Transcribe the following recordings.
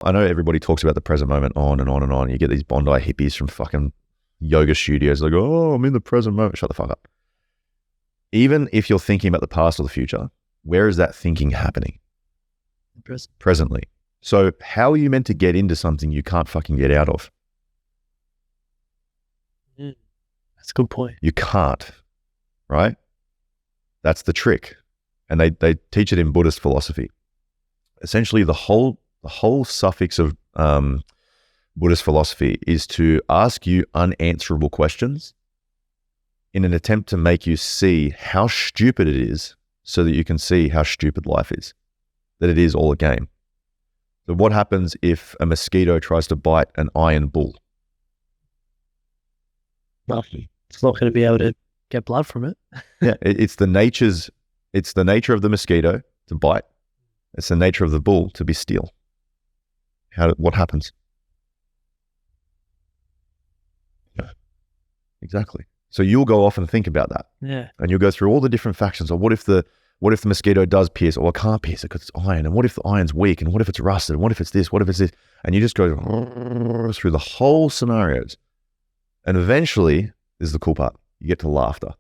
I know everybody talks about the present moment on and on and on. You get these Bondi hippies from fucking yoga studios. They go, oh, I'm in the present moment. Shut the fuck up. Even if you're thinking about the past or the future, where is that thinking happening? Presently. So how are you meant to get into something you can't fucking get out of? That's a good point. You can't, right? That's the trick. And they teach it in Buddhist philosophy. Essentially, the whole suffix of Buddhist philosophy is to ask you unanswerable questions in an attempt to make you see how stupid it is so that you can see how stupid life is, that it is all a game. So what happens if a mosquito tries to bite an iron bull? Well, it's not going to be able to get blood from it. Yeah, it's the nature of the mosquito to bite. It's the nature of the bull to be still. What happens? Exactly. So you'll go off and think about that. Yeah. And you'll go through all the different factions of what if the mosquito does pierce, or it can't pierce it because it's iron, and what if the iron's weak, and what if it's rusted, and what if it's this, what if it's this? And you just go through the whole scenarios. And eventually, this is the cool part, you get to laughter.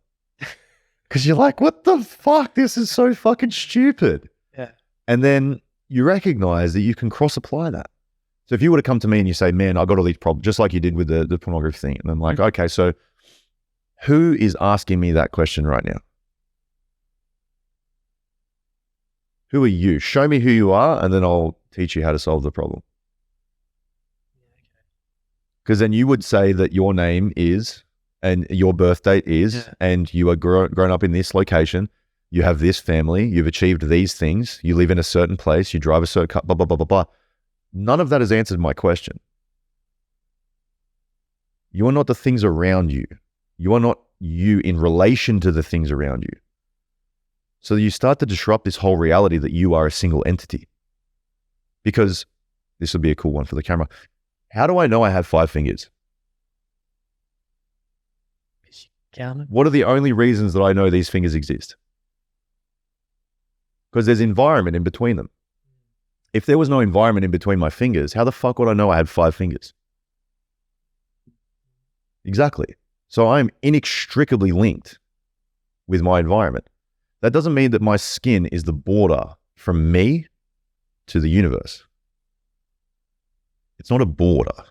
Because you're like, what the fuck? This is so fucking stupid. Yeah. And then you recognize that you can cross-apply that. So if you were to come to me and you say, man, I got all these problems, just like you did with the pornography thing. And I'm like, okay, so who is asking me that question right now? Who are you? Show me who you are, and then I'll teach you how to solve the problem. Because then you would say that your name is, and your birth date is, and you are grown up in this location, you have this family, you've achieved these things, you live in a certain place, you drive a certain car, blah, blah, blah, blah, blah. None of that has answered my question. You are not the things around you. You are not you in relation to the things around you. So you start to disrupt this whole reality that you are a single entity. Because this would be a cool one for the camera. How do I know I have 5 fingers? What are the only reasons that I know these fingers exist? Because there's environment in between them. If there was no environment in between my fingers, how the fuck would I know I had 5 fingers? Exactly. So I'm inextricably linked with my environment. That doesn't mean that my skin is the border from me to the universe. It's not a border.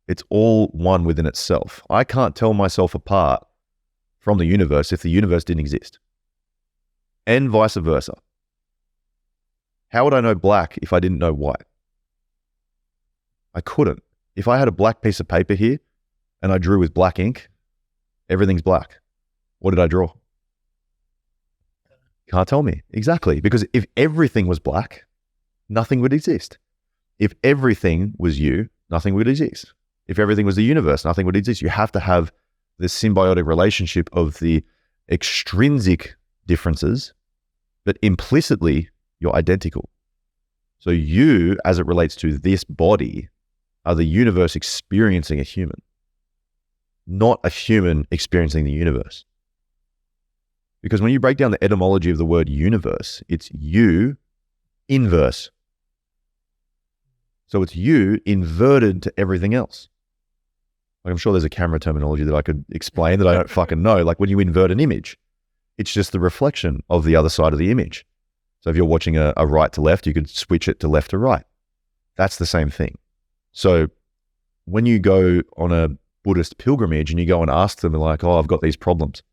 It's all one within itself. I can't tell myself apart from the universe if the universe didn't exist. And vice versa. How would I know black if I didn't know white? I couldn't. If I had a black piece of paper here and I drew with black ink, everything's black. What did I draw? Can't tell me. Exactly. Because if everything was black, nothing would exist. If everything was you, nothing would exist. If everything was the universe, nothing would exist. You have to have this symbiotic relationship of the extrinsic differences, but implicitly you're identical. So you, as it relates to this body, are the universe experiencing a human, not a human experiencing the universe. Because when you break down the etymology of the word universe, it's you inverse. So it's you inverted to everything else. Like I'm sure there's a camera terminology that I could explain that I don't fucking know. Like when you invert an image, it's just the reflection of the other side of the image. So if you're watching a right to left, you could switch it to left to right. That's the same thing. So when you go on a Buddhist pilgrimage and you go and ask them like, oh, I've got these problems.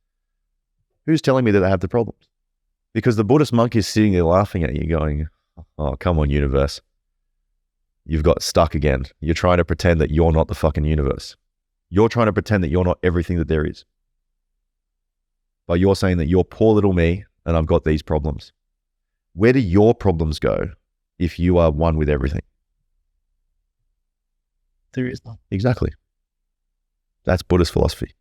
Who's telling me that I have the problems? Because the Buddhist monk is sitting there laughing at you going, oh, come on, universe. You've got stuck again. You're trying to pretend that you're not the fucking universe. You're trying to pretend that you're not everything that there is. But you're saying that you're poor little me and I've got these problems. Where do your problems go if you are one with everything? There is none. Exactly. That's Buddhist philosophy.